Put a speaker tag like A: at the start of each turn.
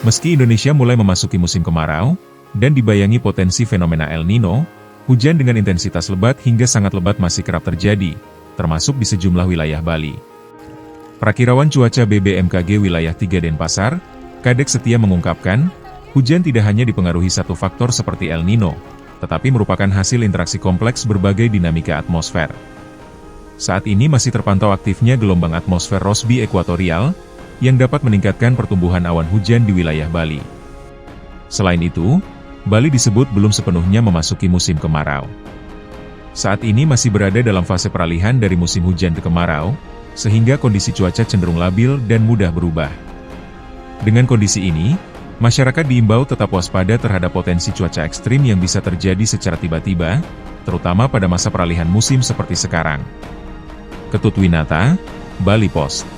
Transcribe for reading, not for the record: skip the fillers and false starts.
A: Meski Indonesia mulai memasuki musim kemarau, dan dibayangi potensi fenomena El Nino, hujan dengan intensitas lebat hingga sangat lebat masih kerap terjadi, termasuk di sejumlah wilayah Bali. Prakirawan Cuaca BBMKG Wilayah 3 Denpasar, Kadek Setiya mengungkapkan, hujan tidak hanya dipengaruhi satu faktor seperti El Nino, tetapi merupakan hasil interaksi kompleks berbagai dinamika atmosfer. Saat ini masih terpantau aktifnya gelombang atmosfer Rossby ekuatorial, yang dapat meningkatkan pertumbuhan awan hujan di wilayah Bali. Selain itu, Bali disebut belum sepenuhnya memasuki musim kemarau. Saat ini masih berada dalam fase peralihan dari musim hujan ke kemarau, sehingga kondisi cuaca cenderung labil dan mudah berubah. Dengan kondisi ini, masyarakat diimbau tetap waspada terhadap potensi cuaca ekstrim yang bisa terjadi secara tiba-tiba, terutama pada masa peralihan musim seperti sekarang. Ketut Winata, Bali Post.